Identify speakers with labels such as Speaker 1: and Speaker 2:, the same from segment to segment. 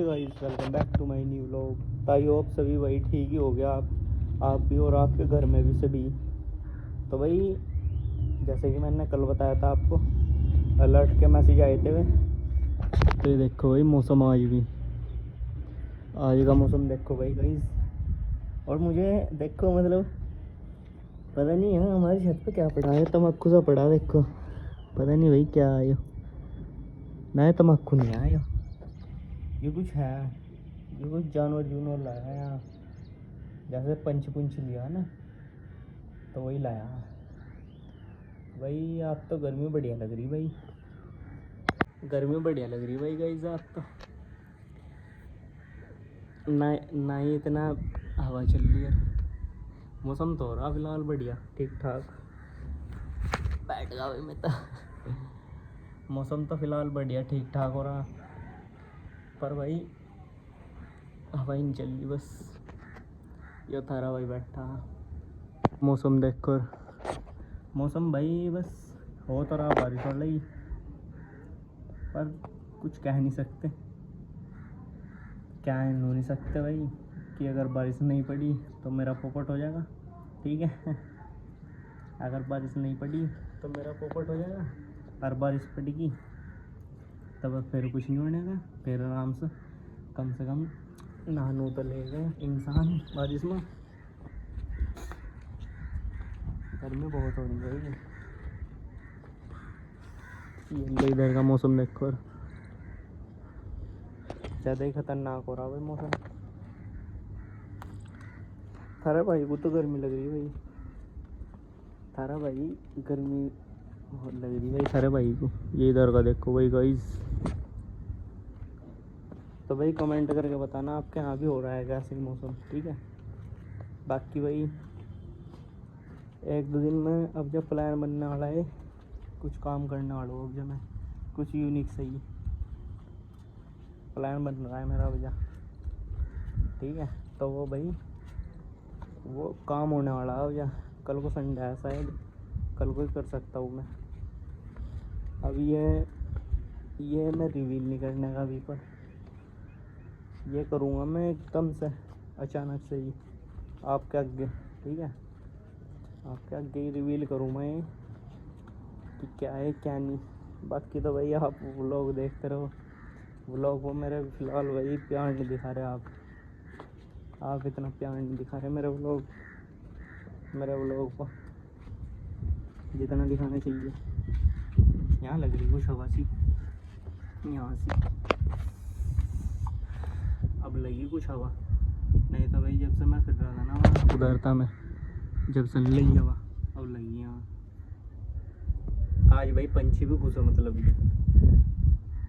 Speaker 1: Guys, welcome back to my new vlog. I hope सभी भाई ठीक ही हो गया, आप भी और आपके घर में भी सभी। तो भाई जैसे कि मैंने कल बताया था आपको, अलर्ट के मैसेज आए थे वे। तो ये देखो भाई मौसम, आज का मौसम देखो भाई गाइस। और मुझे देखो मतलब पता नहीं है हमारी छत पे क्या पड़ा है, तम्बाकू सा पड़ा देखो। पता नहीं भाई क्या आयो, ना तम्बाकू नहीं आयो, ये कुछ है, ये कुछ जानवर जूनवर लाया है यहाँ, जैसे पंच पुंछ लिया ना तो वही लाया भाई। आज तो गर्मी बढ़िया लग रही भाई, गर्मी बढ़िया लग रही भाई गाइस। आज तो ना ना ही इतना हवा चल रही है, मौसम तो हो रहा फिलहाल बढ़िया ठीक ठाक। बैठ गया भाई मैं तो। मौसम तो फिलहाल बढ़िया ठीक ठाक हो रहा, पर भाई हवा ही नहीं चल रही बस। ये थारा भाई बैठा, मौसम देख कर, मौसम भाई बस हो तो रहा बारिश हो रही, पर कुछ कह नहीं सकते, क्या हो नहीं सकते भाई कि अगर बारिश नहीं पड़ी तो मेरा पोपट हो जाएगा, ठीक है। अगर बारिश नहीं पड़ी तो मेरा पोपट हो जाएगा, और बारिश पड़ेगी तब फिर कुछ नहीं होने का, फिर आराम से कम नहानू तो लेगा इंसान बारिश में। गर्मी बहुत हो रही है, ये इधर का मौसम देखो, ज़्यादा ही खतरनाक हो रहा भाई मौसम। थारा भाई को तो गर्मी लग रही है भाई, थारा भाई गर्मी बहुत लग रही है भाई थारे भाई को। ये इधर का देखो भाई गाइस। तो भाई कमेंट करके बताना आपके यहाँ भी हो रहा है कैसे मौसम, ठीक है। बाकी भाई एक दो दिन में अब जब प्लान बनने वाला है, कुछ काम करने वाला हूँ अब जब मैं, कुछ यूनिक सही प्लान बन रहा है मेरा भैया, ठीक है। तो वो भाई वो काम होने वाला है भैया, कल को संडे है शायद, कल को ही कर सकता हूँ मैं। अब ये मैं रिवील नहीं करने का अभी, पर ये करूँगा मैं एकदम से अचानक से ही आपके आगे, ठीक है। आपके आगे ही रिवील करूँ मैं कि क्या है क्या नहीं। बाकी तो भाई आप व्लॉग देखते रहो, व्लॉग को मेरे फ़िलहाल भाई प्यार नहीं दिखा रहे आप इतना प्यार नहीं दिखा रहे मेरे व्लॉग को जितना दिखाना चाहिए। यहाँ लग रही कुछ हवा सी, यहाँ से अब लगी कुछ हवा, नहीं तो भाई जब से मैं फिर रहा था ना वहाँ उधर था मैं, जब से नहीं लगी हवा अब लगी यहाँ। आज भाई पंछी भी खुश हो, मतलब ये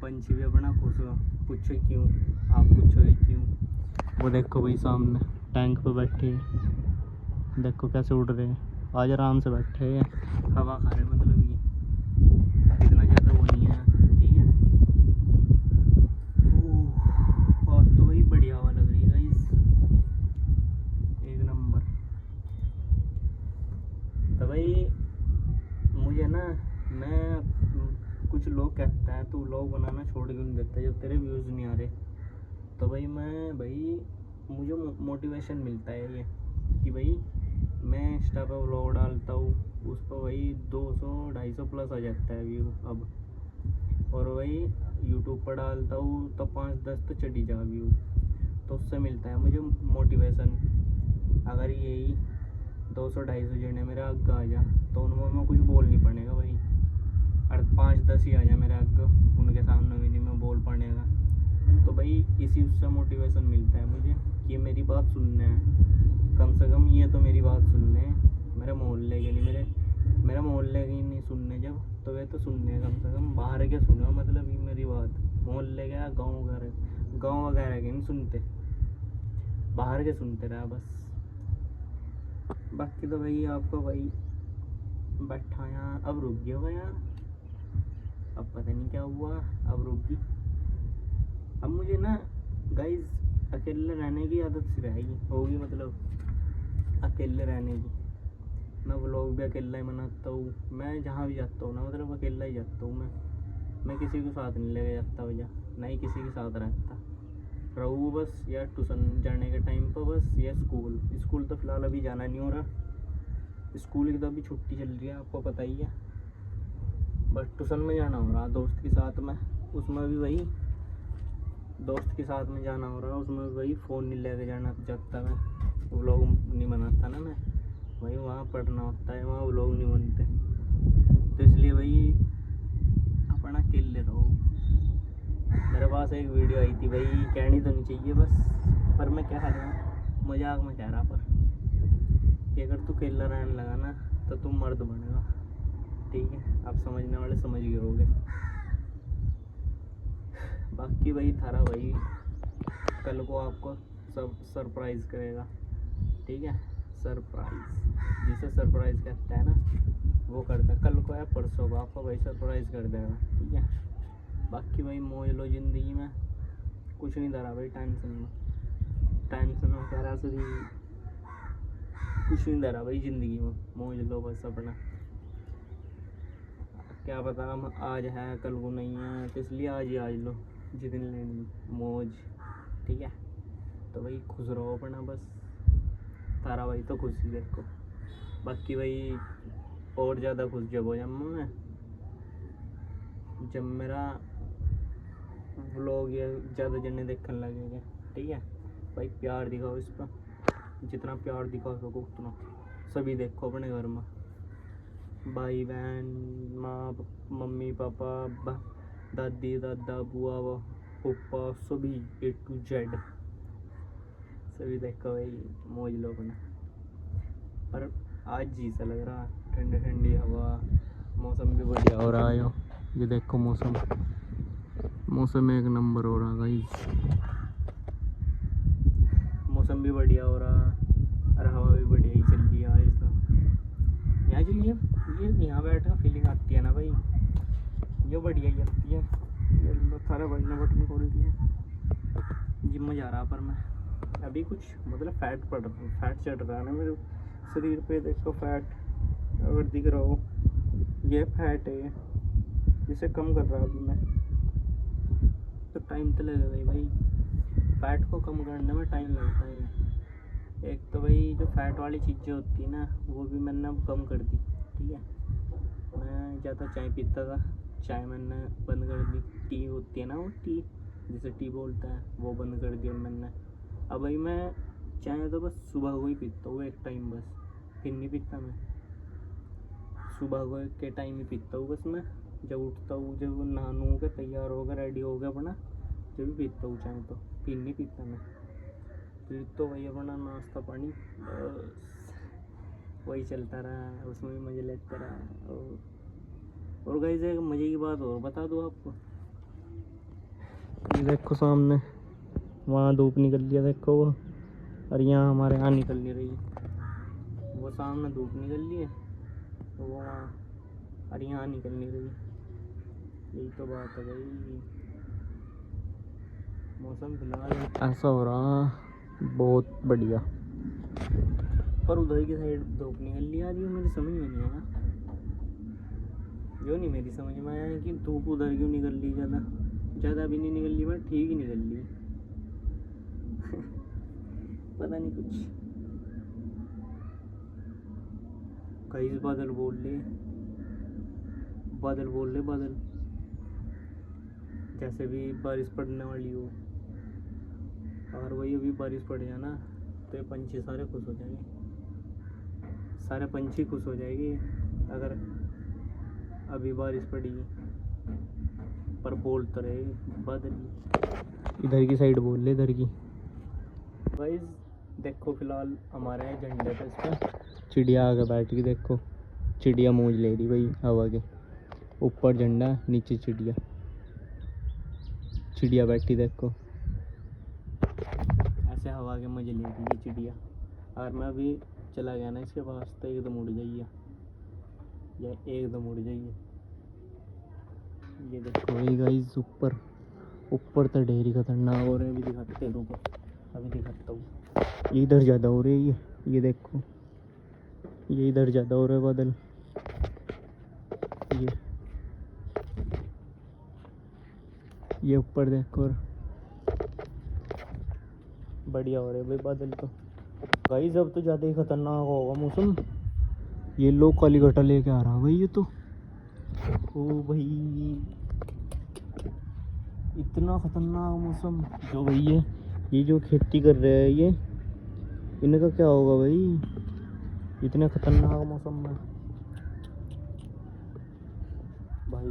Speaker 1: पंछी भी अपना खुश हो। पूछो क्यों, आप पूछोगे क्यों। वो देखो भाई सामने टैंक पे बैठे हैं, देखो कैसे उड़ रहे हैं, आज आराम से बैठे हैं, हवा खा रहे हैं, मतलब ये इतना ज़्यादा वो नहीं है, ठीक है। बहुत तो भाई बढ़िया हवा लग रही है गाइस, एक नंबर। तो भाई मुझे ना, मैं कुछ लोग कहते हैं तू व्लॉग बनाना छोड़ क्यों नहीं देता जब तेरे व्यूज़ नहीं आ रहे। तो भाई मुझे मोटिवेशन मिलता है ये कि भाई मैं इंस्टा पर व्लॉग डालता हूँ, उस पर वही 200-250 प्लस आ जाता है व्यू अब, और वही यूट्यूब पर डालता हूँ तो 5-10 तो चढ़ी जा व्यू, तो उससे मिलता है मुझे मोटिवेशन। अगर यही 200-250 जने मेरे आगे आ जा तो उनमें मैं कुछ बोल नहीं पड़ेगा भाई, और 5-10 ही आ जाए मेरे आगे, उनके सामने भी नहीं मैं बोल पाएगा। तो भाई इसी उससे मोटिवेशन मिलता है मुझे कि मेरी बात सुनना है, कम से कम ये तो मेरी बात सुनने है, मेरे मोहल्ले के नहीं, मेरे मोहल्ले की नहीं सुनने जब, तो वे तो सुनने कम से कम बाहर के सुनो, मतलब ये मेरी बात मोहल्ले के गाँव वगैरह के नहीं सुनते, बाहर के सुनते रहा बस। बाकी तो भाई आपको भाई बैठा यार, अब रुक गया हुआ यार, अब पता नहीं क्या हुआ, अब रुक गई। अब मुझे ना गाइस अकेले रहने की आदत सी रहेगी होगी, मतलब अकेले रहने की। मैं व्लॉग भी अकेला ही बनाता हूँ, मैं जहाँ भी जाता हूँ ना मतलब अकेला ही जाता हूँ मैं किसी को साथ नहीं लेके जाता भैया, ना ही किसी के साथ रहता। रहूँ बस, या ट्यूशन जाने के टाइम पर बस, या स्कूल। स्कूल तो फ़िलहाल अभी जाना नहीं हो रहा, स्कूल की तो अभी छुट्टी चल रही है, आपको पता ही है। बस ट्यूशन में जाना हो रहा दोस्त के साथ में, उसमें भी वही दोस्त के साथ में जाना हो रहा, उसमें भी वही फ़ोन नहीं लेके जाना। जब तक मैं व्लॉग नहीं बनाता ना मैं, वही वहाँ पढ़ना होता है, वहाँ व्लॉग नहीं बनते। तो इसलिए वही अपना किल ले रहा हूँ। मेरे पास एक वीडियो आई थी भाई, कहनी तो नहीं चाहिए बस, पर मैं कह रहा हूँ, मजाक में कह रहा, पर कि अगर तू किल रहने लगा ना तो तू मर्द बनेगा, ठीक है। आप समझने वाले समझ गए होगे। बाकी भाई थारा भाई कल को आपको सब सरप्राइज़ करेगा, ठीक है। सरप्राइज़, जिसे सरप्राइज़ कहते हैं ना, वो करता है। कल को या परसों को आपको भाई सरप्राइज़ कर देगा, ठीक है। बाकी भाई मौज लो ज़िंदगी में, कुछ नहीं धरा भाई टेंशन में, टेंशन में कह रहा से कुछ नहीं धरा भाई ज़िंदगी में, मौज लो बस अपना। क्या पता हम आज है कल को नहीं है, तो इसलिए आज ही आज लो जितनी लेनी मौज, ठीक है। तो भाई खुश रहो अपना बस, तारा भाई तो खुश ही देखो। बाकी भाई और ज़्यादा खुश जब हो जाऊँ मैं, जब मेरा व्लॉग ये ज़्यादा जने देखने लगेगा, ठीक है। भाई प्यार दिखाओ इस पर, जितना प्यार दिखा सको उतना। सभी देखो अपने घर में, भाई बहन, माँ, मम्मी पापा, दादी दादा, बुआ पप्पा, सभी A to Z सभी देखो भाई, मौज लो अपना। पर आज जी सा लग रहा, ठंडी ठंडी हवा, मौसम भी बढ़िया हो रहा है। ये देखो मौसम, मौसम एक नंबर हो रहा गाइस, मौसम भी बढ़िया हो रहा और हवा भी बढ़िया ही चल रही है आज तो। यहाँ जो ये यहाँ बैठा फीलिंग आती है ना भाई, ये बढ़िया ही आती है। ये सारा भाई ने बटन खोल दिया, जिम में जा रहा पर मैं अभी, कुछ मतलब फैट चढ़ रहा है ना मेरे शरीर पे। देखो फैट अगर दिख रहा हो, ये फैट है, इसे कम कर रहा अभी मैं। तो टाइम तो लगेगा ही भाई, फैट को कम करने में टाइम लगता है। एक तो भाई जो फैट वाली चीज़ें होती है ना, वो भी मैंने अब कम कर दी, ठीक है। मैं ज़्यादा चाय पीता था, चाय मैंने बंद कर दी। टी होती है ना, वो टी जिसे टी बोलता है, वो बंद कर दिया मैंने। अब भाई मैं चाय तो बस सुबह को ही पीता हूँ, एक टाइम बस, फिर नहीं पीता मैं। सुबह को के टाइम ही पीता हूँ बस मैं, जब उठता हूँ, जब नहा के तैयार होकर रेडी हो गया अपना, जब भी पीता हूँ चाय, तो फिर नहीं पीता मैं। फिर तो वही अपना नाश्ता पानी बस वही चलता रहा, उसमें भी मज़े लेता रहा। और गाइस एक मज़े की बात और बता दूँ आपको, ये देखो सामने वहाँ धूप निकल लिया देखो वो, और यहाँ हमारे यहाँ निकल नहीं रही। वो सामने धूप निकल रही है, वो वहाँ, और यहाँ निकल नहीं रही। यही तो बात है भाई, मौसम फिलहाल ऐसा हो रहा बहुत बढ़िया। पर उधर की साइड धूप निकल रही है, मेरी समझ में नहीं आया, जो नहीं मेरी समझ में आया है कि धूप उधर क्यों निकल रही, ज़्यादा भी नहीं निकल रही, मैं ठीक ही निकल रही पता नहीं कुछ। कई बादल बोल रहे, बादल जैसे भी बारिश पड़ने वाली हो। और वही अभी बारिश पड़ जाए ना, तो ये पंछी सारे खुश हो जाएंगे, सारे पंछी खुश हो जाएंगे अगर अभी बारिश पड़ी। पर बोल तो रहे बादल, इधर की साइड बोल रहे, इधर की। गाइस देखो फिलहाल हमारे यहाँ झंडे पे इस पर चिड़िया आगे बैठ गई, देखो चिड़िया मौज ले रही भाई हवा के ऊपर, झंडा नीचे चिड़िया बैठी देखो, ऐसे हवा के मजे ले रही है चिड़िया। और मैं अभी चला गया ना इसके पास, तो एकदम उड़ जाइए, या एकदम उड़ जाइए। ये देखो भाई गाइस, ऊपर तो ढेरी खतरनाक हो रहे हैं, अभी दिखाते हैं, रुको अभी दिखाता हूँ। ये इधर ज़्यादा हो रही है, ये देखो, ये इधर ज़्यादा हो रहा है बादल, ये ऊपर देखो, बढ़िया हो रहे भाई बादल तो। गाइस अब तो ज़्यादा ही खतरनाक होगा मौसम। ये लो काली घटा लेके आ रहा भाई ये तो। ओ भाई इतना खतरनाक मौसम जो भाई ये जो खेती कर रहे हैं ये इनका क्या होगा भाई इतने खतरनाक मौसम में भाई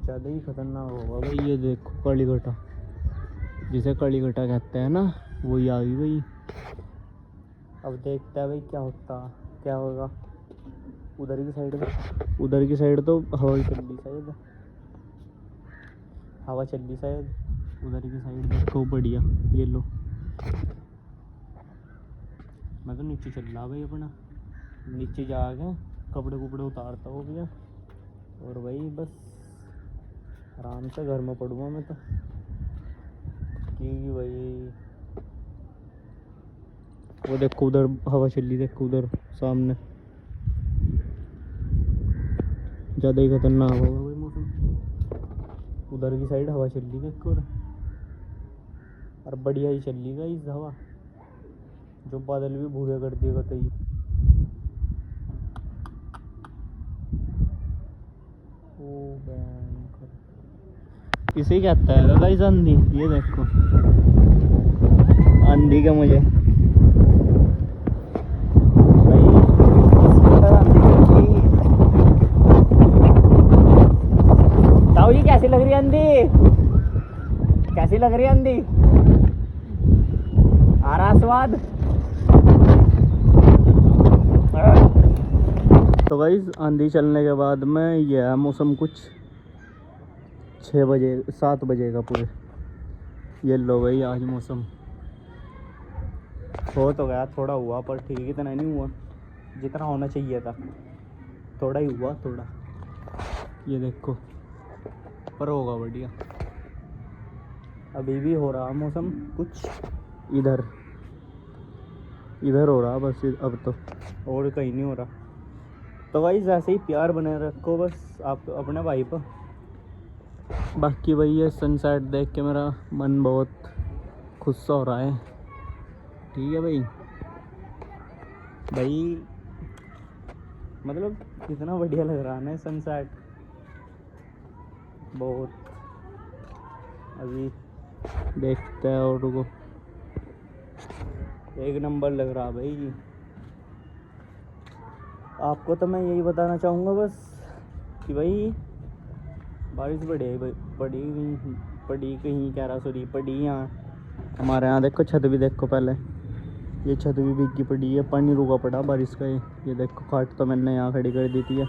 Speaker 1: ज़्यादा ही खतरनाक होगा भाई। ये देखो काली घटा जिसे काली घटा कहते हैं ना वही आ गई भाई। अब देखते हैं भाई क्या होगा उधर की साइड तो हवा ही चल रही शायद उधर की साइड देखो बढ़िया। ये लो मैं तो नीचे चल रहा भाई अपना नीचे जाके कपड़े कुपड़े उतारता हो भैया और भाई बस आराम से घर में पड़ूंगा मैं तो क्योंकि भाई वो देखो उधर हवा चली देखो उधर सामने ज़्यादा ही खतरनाक होगा भाई मौसम। उधर की साइड हवा चल रही देखो और बढ़िया ही चल रही है इस हवा जो बादल भी भूरे कर देगा तो इसे कहता है दादा इस आंधी। ये देखो आंधी का मुझे ताऊ जी कैसी लग रही है आंधी आ रहा स्वाद। तो गाइस आंधी चलने के बाद में यह मौसम कुछ 7 बजे का पूरे। ये लो भाई आज मौसम हो तो गया थोड़ा हुआ पर ठीक इतना नहीं हुआ जितना होना चाहिए था। थोड़ा ही हुआ थोड़ा ये देखो पर होगा बढ़िया। अभी भी हो रहा मौसम कुछ इधर हो रहा बस अब तो और कहीं नहीं हो रहा। तो भाई ऐसे ही प्यार बने रखो बस आप अपने भाई पर। बाकी भाई ये सनसेट देख के मेरा मन बहुत खुश सा हो रहा है। ठीक है भाई मतलब कितना बढ़िया लग रहा है ना सनसेट बहुत। अभी देखते हैं और को एक नंबर लग रहा भाई। आपको तो मैं यही बताना चाहूँगा बस कि भाई बारिश पड़ी कहीं कह रहा सॉरी पड़ी यहाँ हमारे यहाँ देखो छत भी देखो पहले ये छत भी भीगी पड़ी है पानी रुका पड़ा बारिश का। ये देखो खाट तो मैंने यहाँ खड़ी कर दी थी।